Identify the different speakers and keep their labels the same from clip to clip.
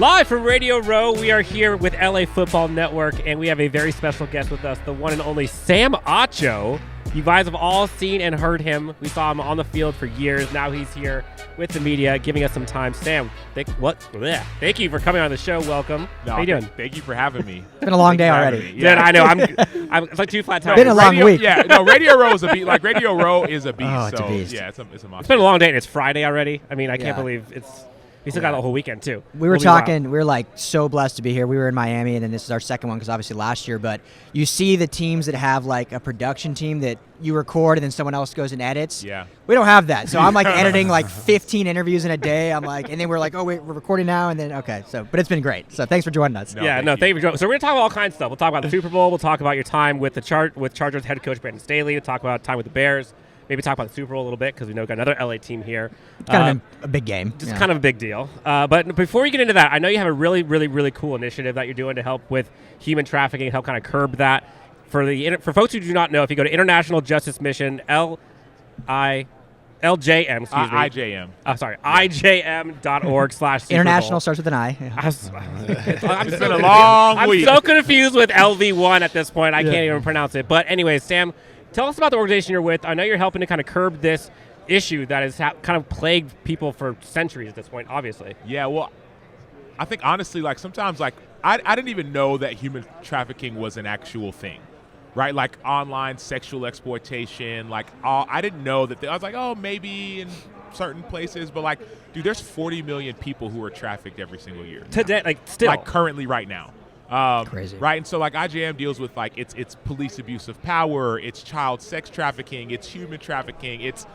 Speaker 1: Live from Radio Row, we are here with LA Football Network, and we have a very special guest with us, the one and only Sam Acho. You guys have all seen and heard him. We saw him on the field for years. Now he's here with the media, giving us some time. Sam, thank you for coming on the show. Welcome.
Speaker 2: No,
Speaker 1: How you doing?
Speaker 2: Thank you for having me.
Speaker 3: It's been a long day already.
Speaker 1: Yeah, I know. I'm it's like two flat tires.
Speaker 3: Been a long week.
Speaker 2: Yeah, no, Radio Row is a beast. Like Radio Row is a beast.
Speaker 3: Oh, it's a beast.
Speaker 2: Yeah, it's a monster.
Speaker 1: It's been a long day, and it's Friday already. I mean, I can't
Speaker 3: Yeah.
Speaker 1: believe we still got the whole weekend, too.
Speaker 3: We were talking, we were like so blessed to be here. We were in Miami, and then this is our second one because obviously last year. But you see the teams that have like a production team that you record and then someone else goes and edits.
Speaker 2: Yeah.
Speaker 3: We don't have that. So I'm like editing like 15 interviews in a day. I'm like, and then we're like, oh, wait, we're recording now. And then, okay. So, but it's been great. So thanks for joining us.
Speaker 2: No,
Speaker 1: Thank you for joining. So we're going to talk about all kinds of stuff. We'll talk about the Super Bowl. We'll talk about your time with with Chargers head coach Brandon Staley. We'll talk about time with the Bears. Maybe talk about the Super Bowl a little bit because we know we've got another LA team here.
Speaker 3: It's kind of a big game.
Speaker 1: Just kind of a big deal. But before we get into that, I know you have a really, really, really cool initiative that you're doing to help with human trafficking, help kind of curb that. For folks who do not know, if you go to International Justice Mission, IJM, IJM.org/Super
Speaker 3: International starts with an I.
Speaker 2: It's been a long week.
Speaker 1: I'm so confused with LV1 at this point. I can't even pronounce it. But anyways, Sam, tell us about the organization you're with. I know you're helping to kind of curb this issue that has kind of plagued people for centuries at this point, obviously.
Speaker 2: Yeah, well, I think honestly, like sometimes, like I didn't even know that human trafficking was an actual thing, right? Like online sexual exploitation. Like I didn't know that. I was like, oh, maybe in certain places, but like, dude, there's 40 million people who are trafficked every single year
Speaker 1: Today, like still,
Speaker 2: like currently right now.
Speaker 3: Crazy.
Speaker 2: Right? And so like IJM deals with like it's police abuse of power, it's child sex trafficking, it's human trafficking, it's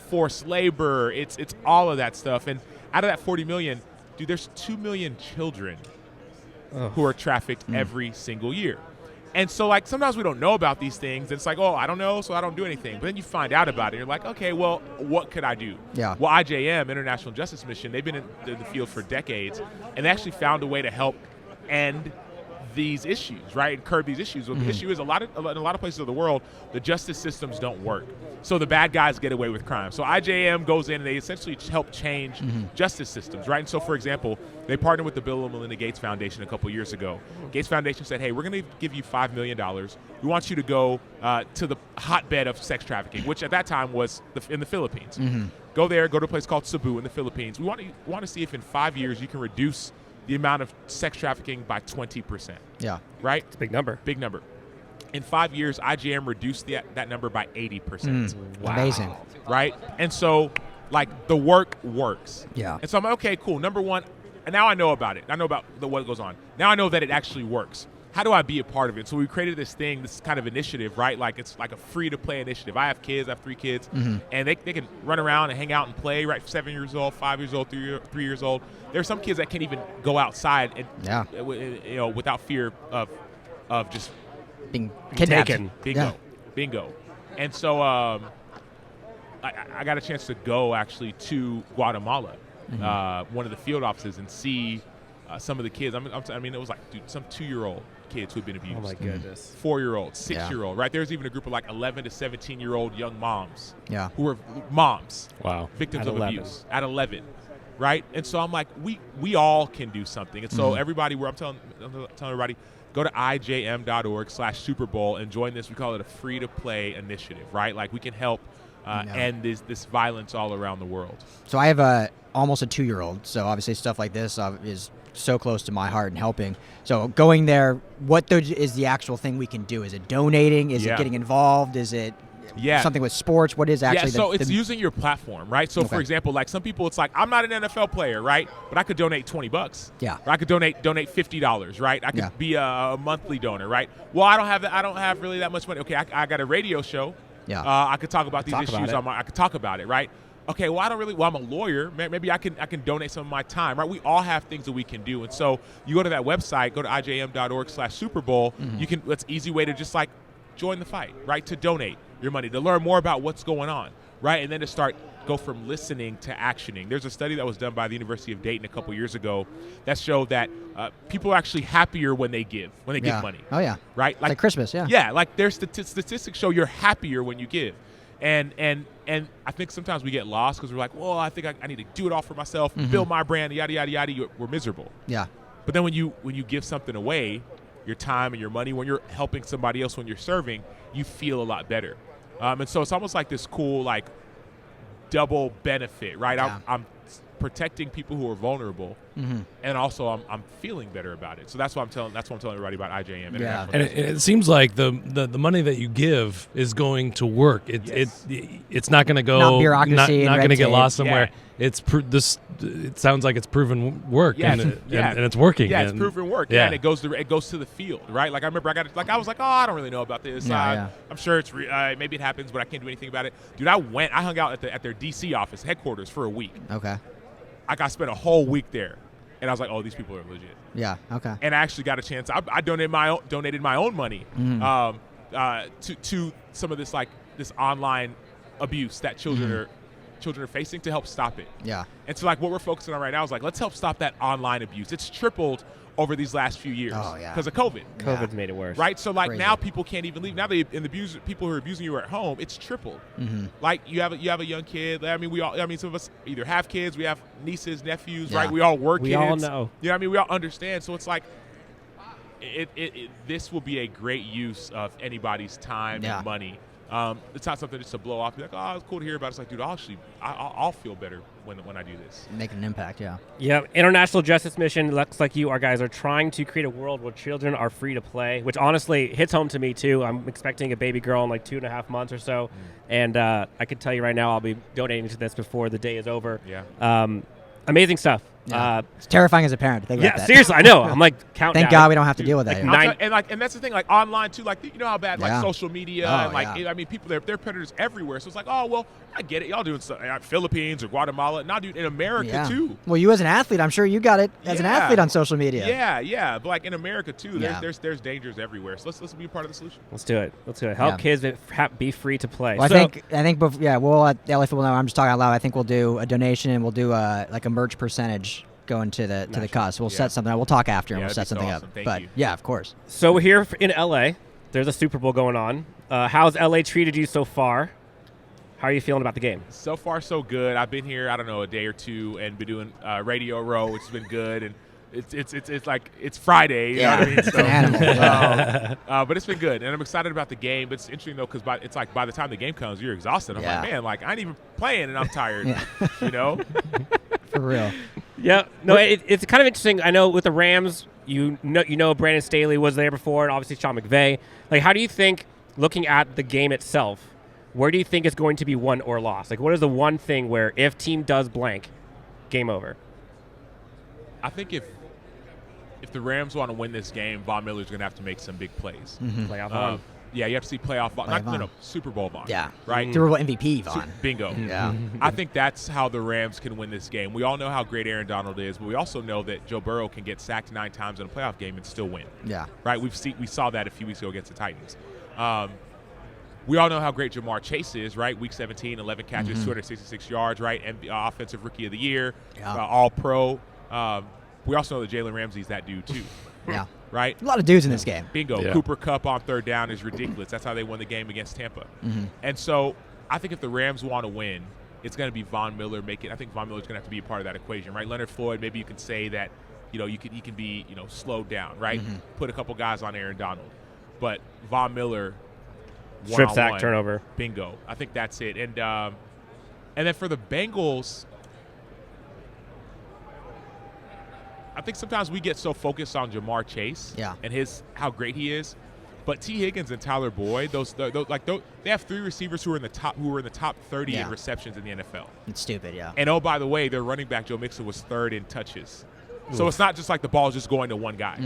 Speaker 2: forced labor, it's all of that stuff. And out of that 40 million, dude, there's 2 million children who are trafficked every single year. And so like sometimes we don't know about these things. And it's like, oh, I don't know, so I don't do anything. But then you find out about it. You're like, okay, well, what could I do?
Speaker 3: Yeah.
Speaker 2: Well, IJM, International Justice Mission, they've been in the field for decades, and they actually found a way to help end these issues, right, and curb these issues. Well, the issue is in a lot of places of the world, the justice systems don't work. So the bad guys get away with crime. So IJM goes in and they essentially help change justice systems, right? And so, for example, they partnered with the Bill and Melinda Gates Foundation a couple years ago. Gates Foundation said, hey, we're going to give you $5 million. We want you to go to the hotbed of sex trafficking, which at that time was in the Philippines. Go there, go to a place called Cebu in the Philippines. We want to see if in 5 years you can reduce the amount of sex trafficking by 20%.
Speaker 3: Yeah.
Speaker 2: Right?
Speaker 1: it's a big number.
Speaker 2: Big number. In 5 years, IJM reduced that number by 80%.
Speaker 3: Wow. Amazing.
Speaker 2: Right? And so, like, the work works.
Speaker 3: Yeah.
Speaker 2: And so I'm like, okay, cool. Number one, and now I know about it. I know about what goes on. Now I know that it actually works. How do I be a part of it? So we created this thing, this kind of initiative, right? Like it's like a free-to-play initiative. I have kids. I have 3 kids. And they can run around and hang out and play, right? 7 years old, 5 years old, 3 years old. There are some kids that can't even go outside and, without fear of just
Speaker 3: being kidnapped.
Speaker 1: Taken.
Speaker 2: Bingo. And so I got a chance to go actually to Guatemala, one of the field offices, and see some of the kids. I mean, it was like, dude, some 2-year-old kids who had been abused.
Speaker 1: Oh, my goodness.
Speaker 2: 4-year-old, 6-year-old, right? There's even a group of like 11 to 17-year-old young moms who were moms, victims of abuse at 11, right? And so I'm like, we all can do something. And so everybody, I'm telling everybody, go to IJM.org/Super Bowl and join this. We call it a free-to-play initiative, right? Like we can help end this violence all around the world.
Speaker 3: So I have almost a 2-year-old, so obviously stuff like this is so close to my heart and helping. So going there, what is the actual thing we can do? Is it donating? Is it getting involved? Is it something with sports? What is actually
Speaker 2: so it's using your platform, right? So for example, like some people, it's like, I'm not an NFL player, right? But I could donate $20.
Speaker 3: Yeah.
Speaker 2: Or I could donate $50, right? I could be a monthly donor, right? Well, I don't have really that much money. Okay, I got a radio show.
Speaker 3: Yeah.
Speaker 2: I could talk about these issues. I could talk about it, right? Okay, well, I'm a lawyer. Maybe I can donate some of my time, right? We all have things that we can do. And so you go to that website, go to IJM.org/Super Bowl. That's an easy way to just like join the fight, right? To donate your money, to learn more about what's going on, right? And then to go from listening to actioning. There's a study that was done by the University of Dayton a couple years ago that showed that people are actually happier when they give money.
Speaker 3: Oh, yeah.
Speaker 2: Right?
Speaker 3: Like Christmas, yeah.
Speaker 2: Yeah, like their statistics show you're happier when you give. And I think sometimes we get lost because we're like, well, I think I need to do it all for myself, build my brand, yada, yada, yada. We're miserable.
Speaker 3: Yeah.
Speaker 2: But then when you give something away, your time and your money, when you're helping somebody else, when you're serving, you feel a lot better. And so it's almost like this cool, like, double benefit, right?
Speaker 3: Yeah.
Speaker 2: I'm protecting people who are vulnerable, and also I'm feeling better about it. So that's what I'm telling everybody about IJM.
Speaker 3: Yeah.
Speaker 4: And it seems like the money that you give is going to work. It's not going to go
Speaker 3: Not bureaucracy,
Speaker 4: not
Speaker 3: and
Speaker 4: going to
Speaker 3: red
Speaker 4: get
Speaker 3: tape.
Speaker 4: lost somewhere.
Speaker 2: Yeah.
Speaker 4: It sounds like it's proven work, and it's working.
Speaker 2: Yeah, it's proven work. Yeah, and it goes to the field, right? Like I remember I was like, oh, I don't really know about this. I'm sure it's maybe it happens, but I can't do anything about it. Dude, I hung out at their DC office headquarters for a week.
Speaker 3: Okay.
Speaker 2: I spent a whole week there, and I was like, oh, these people are legit.
Speaker 3: Yeah. Okay.
Speaker 2: And I actually got a chance. I donated my own money to some of this online abuse that children are facing to help stop it.
Speaker 3: Yeah.
Speaker 2: And so like what we're focusing on right now is like, let's help stop that online abuse. It's tripled over these last few years because of COVID.
Speaker 1: COVID's made it worse.
Speaker 2: Right? So like
Speaker 3: Crazy.
Speaker 2: now people can't even leave. Now people who are abusing you are at home, it's tripled. Like you have a young kid. I mean some of us either have kids, we have nieces, nephews, right? We all work kids.
Speaker 1: We all know.
Speaker 2: You know what I mean? We all understand. So it's like this will be a great use of anybody's time and money. It's not something just to blow off. Be like, oh, it's cool to hear about. It's like, dude, I'll feel better when I do this.
Speaker 3: Making an impact, yeah.
Speaker 1: Yeah, International Justice Mission, looks like you guys are trying to create a world where children are free to play, which honestly hits home to me too. I'm expecting a baby girl in like 2.5 months or so, and I can tell you right now I'll be donating to this before the day is over.
Speaker 2: Yeah.
Speaker 1: Amazing stuff.
Speaker 3: Yeah. It's terrifying as a parent to think about that.
Speaker 1: Seriously, I know. I'm like counting.
Speaker 3: Thank God we don't have to deal with that.
Speaker 2: And that's the thing, like online too. Like you know how bad like social media and like I mean people they're predators everywhere. So it's like, oh well, I get it. Y'all doing stuff Philippines or Guatemala. Now, dude, in America too.
Speaker 3: Well, you as an athlete, I'm sure you got it as an athlete on social media.
Speaker 2: Yeah. But like in America too, there's dangers everywhere. So let's be a part of the solution.
Speaker 1: Let's do it. Help kids be free to play.
Speaker 3: Well, I think we'll let the LA Football Network. I'm just talking out loud. I think we'll do a donation and we'll do like a merch percentage going to the cause. We'll set something up. We'll talk after and we'll set something
Speaker 2: awesome.
Speaker 3: up.
Speaker 2: Thank
Speaker 3: but
Speaker 2: you.
Speaker 3: yeah, of course.
Speaker 1: So we're here in LA. There's a Super Bowl going on. How's LA treated you so far? How are you feeling about the game?
Speaker 2: So far, so good. I've been here, I don't know, a day or two and been doing Radio Row, which has been good. And it's like it's Friday. You know what I mean?
Speaker 3: It's an animal.
Speaker 2: But it's been good, and I'm excited about the game. But it's interesting though, because it's like by the time the game comes, you're exhausted. I'm like, man, like I ain't even playing, and I'm tired. You know,
Speaker 3: for real.
Speaker 1: Yeah, no, it's kind of interesting. I know with the Rams, you know Brandon Staley was there before, and obviously Sean McVay. Like, how do you think, looking at the game itself, where do you think it's going to be won or lost? Like, what is the one thing where if team does blank, game over?
Speaker 2: I think if the Rams want to win this game, Von Miller's going to have to make some big plays.
Speaker 1: Playoff Von.
Speaker 2: Yeah, you have to see playoff Von. No, Super Bowl Von.
Speaker 3: Yeah.
Speaker 2: Right?
Speaker 3: Super Bowl MVP Von.
Speaker 2: Bingo.
Speaker 3: Yeah.
Speaker 2: I think that's how the Rams can win this game. We all know how great Aaron Donald is, but we also know that Joe Burrow can get sacked 9 times in a playoff game and still win.
Speaker 3: Yeah.
Speaker 2: Right? We saw that a few weeks ago against the Titans. We all know how great Jamar Chase is, right? Week 17, 11 catches, 266 yards, right? And Offensive Rookie of the Year, All-Pro. We also know that Jalen Ramsey's that dude too.
Speaker 3: Yeah.
Speaker 2: Right?
Speaker 3: A lot of dudes in this game.
Speaker 2: Bingo.
Speaker 4: Yeah.
Speaker 2: Cooper Kupp on third down is ridiculous. That's how they won the game against Tampa. And so I think if the Rams want to win, it's going to be Von Miller I think Von Miller's going to have to be a part of that equation, right? Leonard Floyd, maybe you can say that, he can be, slowed down, right? Put a couple guys on Aaron Donald. But Von Miller,
Speaker 1: strip sack turnover.
Speaker 2: Bingo. I think that's it. And then for the Bengals, I think sometimes we get so focused on Jamar Chase and how great he is, but T. Higgins and Tyler Boyd, they have 3 receivers who are in the top 30 in receptions in the NFL.
Speaker 3: It's stupid, yeah.
Speaker 2: And by the way, their running back Joe Mixon was 3rd in touches, so it's not just like the ball is just going to one guy.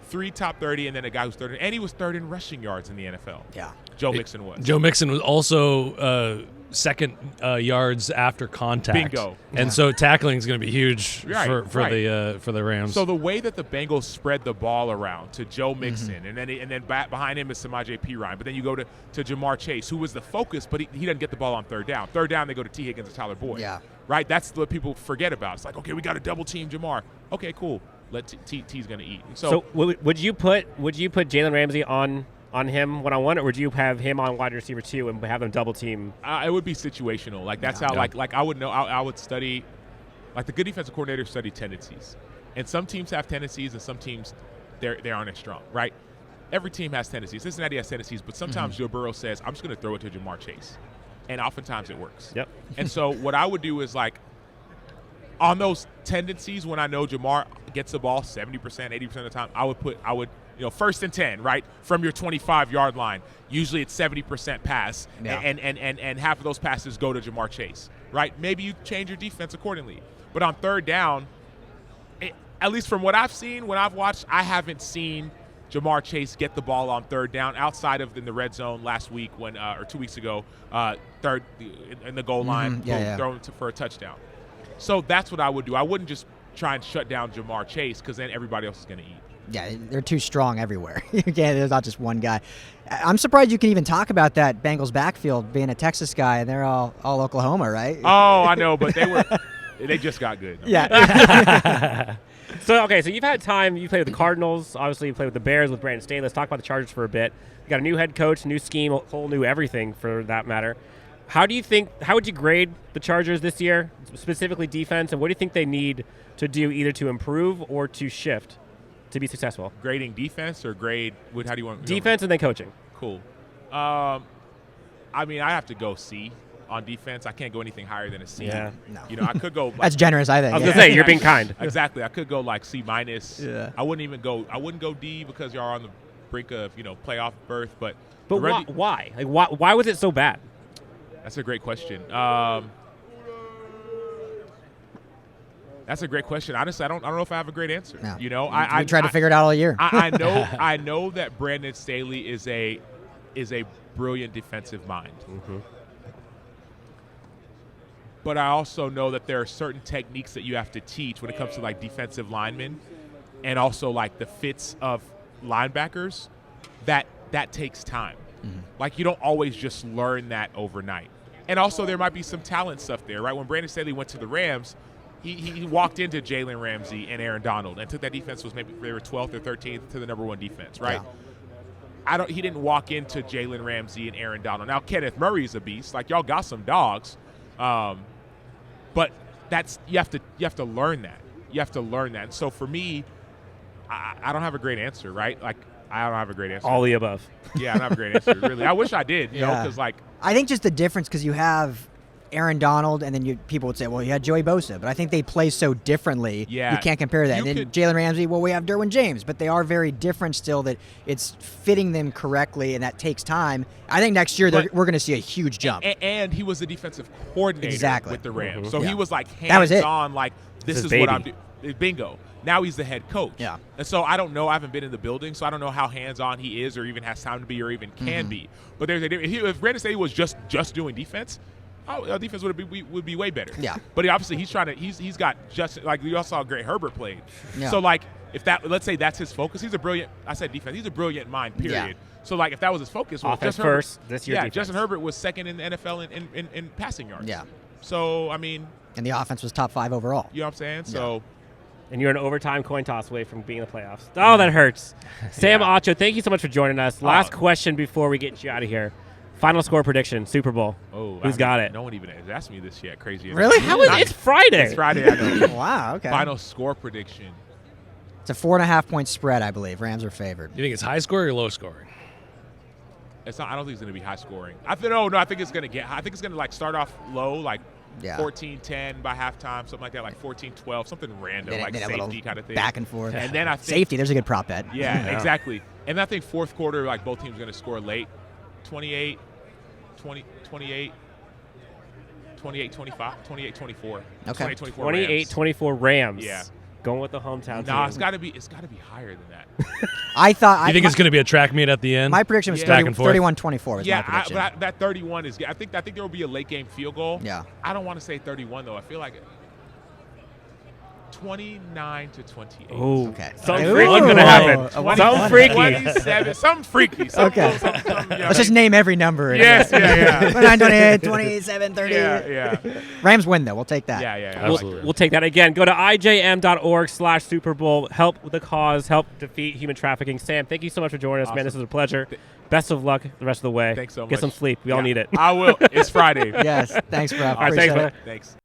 Speaker 2: 3 top 30, and then a guy who's 3rd, and he was 3rd in rushing yards in the NFL.
Speaker 3: Yeah,
Speaker 2: Joe Mixon was.
Speaker 4: Joe Mixon was also second yards after contact.
Speaker 2: Bingo.
Speaker 4: And so tackling is going to be huge for the Rams.
Speaker 2: So the way that the Bengals spread the ball around to Joe Mixon, and then behind him is Samaje Perine, but then you go to Jamar Chase, who was the focus, but he doesn't get the ball on third down. Third down, they go to T. Higgins and Tyler Boyd.
Speaker 3: Yeah.
Speaker 2: Right? That's what people forget about. It's like, okay, we got to double team Jamar. Okay, cool. Let T's going to eat. So
Speaker 1: would you put Jalen Ramsey on on him one-on-one, or would you have him on wide receiver 2 and have them double team?
Speaker 2: It would be situational. Like that's how like I would know. I would study. Like the good defensive coordinators study tendencies, and some teams have tendencies, and some teams they aren't as strong. Right? Every team has tendencies. Cincinnati has tendencies, but sometimes Joe Burrow says, "I'm just going to throw it to Jamar Chase," and oftentimes it works.
Speaker 1: Yep.
Speaker 2: And so what I would do is like on those tendencies, when I know Jamar gets the ball 70%, 80% of the time, I would. First and 10, right, from your 25-yard line. Usually it's 70% pass, and half of those passes go to Jamar Chase, right? Maybe you change your defense accordingly. But on third down, at least from what I've seen, when I've watched, I haven't seen Jamar Chase get the ball on third down outside of in the red zone last week or 2 weeks ago, third in the goal line, thrown for a touchdown. So that's what I would do. I wouldn't just try and shut down Jamar Chase because then everybody else is going to eat.
Speaker 3: Yeah, they're too strong everywhere. There's not just one guy. I'm surprised you can even talk about that Bengals backfield being a Texas guy, and they're all Oklahoma, right?
Speaker 2: Oh, I know, but they just got good.
Speaker 3: Yeah.
Speaker 1: So you've had time. You played with the Cardinals. Obviously, you played with the Bears with Brandon Staley. Let's talk about the Chargers for a bit. You got a new head coach, new scheme, whole new everything for that matter. How would you grade the Chargers this year, specifically defense, and what do you think they need to do either to improve or to shift to be successful?
Speaker 2: Grading defense or grade? How do you want?
Speaker 1: Defense and then coaching.
Speaker 2: Cool. I have to go C on defense. I can't go anything higher than a C.
Speaker 1: Yeah.
Speaker 3: No.
Speaker 2: I could go.
Speaker 3: That's generous, I think.
Speaker 1: I was gonna say you're being kind.
Speaker 2: Exactly. I could go like C minus.
Speaker 3: Yeah.
Speaker 2: I wouldn't go D because y'all are on the brink of playoff berth. But
Speaker 1: why? Like why was it so bad?
Speaker 2: That's a great question. That's a great question. Honestly, I don't know if I have a great answer.
Speaker 3: No.
Speaker 2: I
Speaker 3: tried to figure it out all year.
Speaker 2: I know that Brandon Staley is a brilliant defensive mind.
Speaker 1: Mm-hmm.
Speaker 2: But I also know that there are certain techniques that you have to teach when it comes to like defensive linemen and also like the fits of linebackers that takes time.
Speaker 3: Mm-hmm.
Speaker 2: Like you don't always just learn that overnight. And also there might be some talent stuff there, right? When Brandon Staley went to the Rams, he walked into Jalen Ramsey and Aaron Donald and took that defense was maybe they were 12th or 13th to the number one defense, right? Yeah. He didn't walk into Jalen Ramsey and Aaron Donald. Now Kenneth Murray's a beast. Like y'all got some dogs. But you have to learn that. You have to learn that. And so for me, I don't have a great answer, right? Like I don't have a great answer.
Speaker 1: All the above.
Speaker 2: Yeah, I don't have a great answer, really. I wish I did, you know, because like
Speaker 3: I think just the difference because you have Aaron Donald and then people would say, well, you had Joey Bosa, but I think they play so differently. Yeah, you can't compare that. And then Jalen Ramsey, well, we have Derwin James, but they are very different still. That it's fitting them correctly, and that takes time. I think next year we're going to see a huge jump.
Speaker 2: And he was the defensive coordinator with the Rams, so he was like hands-on. Like this is what I'm doing. Bingo. Now he's the head coach.
Speaker 3: Yeah.
Speaker 2: And so I don't know. I haven't been in the building, so I don't know how hands-on he is, or even has time to be, or even can be. But there's if Brandon Staley was just doing defense, our defense would be way better.
Speaker 3: Yeah.
Speaker 2: But he's got just like you all saw Greg Herbert played.
Speaker 3: Yeah.
Speaker 2: So like let's say that's his focus. He's a brilliant. I said defense. He's a brilliant mind. Period. Yeah. So like if that was his focus, well,
Speaker 1: offense first. This year.
Speaker 2: Yeah.
Speaker 1: Defense.
Speaker 2: Justin Herbert was second in the NFL in passing yards.
Speaker 3: Yeah.
Speaker 2: So I mean.
Speaker 3: And the offense was top 5 overall.
Speaker 2: You know what I'm saying? So.
Speaker 3: Yeah.
Speaker 1: And you're an overtime coin toss away from being in the playoffs. Oh, that hurts. Sam Acho, thank you so much for joining us. Last question before we get you out of here. Final score prediction, Super Bowl.
Speaker 2: Oh,
Speaker 1: who's got it?
Speaker 2: No one even has asked me this yet. Crazy.
Speaker 3: Really?
Speaker 1: It's Friday.
Speaker 2: It's Friday, I know.
Speaker 3: Wow, okay.
Speaker 2: Final score prediction.
Speaker 3: It's a 4.5-point spread, I believe. Rams are favored.
Speaker 4: You think it's high scoring or low scoring?
Speaker 2: It's not. I don't think it's going to be high scoring. I think it's going to get high. I think it's going to like start off low, like 14-10 by halftime, something like that, like 14-12, something random, like safety kind of thing.
Speaker 3: Back and forth.
Speaker 2: And then I think
Speaker 3: safety, there's a good prop bet.
Speaker 2: Yeah, exactly. And I think fourth quarter, like both teams are going to score late. 28, 28, 25, 28, 24.
Speaker 3: Okay.
Speaker 1: 28-24 Rams.
Speaker 2: Yeah.
Speaker 1: Going with the hometown team.
Speaker 2: No, it's got to be higher than that.
Speaker 3: I thought.
Speaker 4: You think it's going to be a track meet at the end?
Speaker 3: My prediction was 31-24 was my prediction.
Speaker 2: But that 31 is. I think there will be a late game field goal.
Speaker 3: Yeah.
Speaker 2: I don't want to say 31 though. I feel like 29-28.
Speaker 1: Oh,
Speaker 3: Okay.
Speaker 1: something
Speaker 3: Ooh.
Speaker 1: freaky's gonna happen.
Speaker 3: Ooh.
Speaker 1: Something freaky.
Speaker 2: 27. Something freaky.
Speaker 3: Okay. Let's just name every number.
Speaker 2: Yes, yeah.
Speaker 3: 29, 28, 27, 30.
Speaker 2: Yeah.
Speaker 3: Rams win, though. We'll take that.
Speaker 2: Yeah.
Speaker 4: Absolutely.
Speaker 1: We'll take that again. Go to ijm.org/Super Bowl. Help with the cause. Help defeat human trafficking. Sam, thank you so much for joining us, man.
Speaker 2: Awesome.
Speaker 1: This was a pleasure. Best of luck the rest of the way.
Speaker 2: Thanks so much.
Speaker 1: Get some sleep. We all need it.
Speaker 2: I will. It's Friday.
Speaker 3: Yes. Thanks, bro.
Speaker 1: All right, thanks,
Speaker 3: Appreciate
Speaker 1: man.
Speaker 3: it.
Speaker 2: Thanks.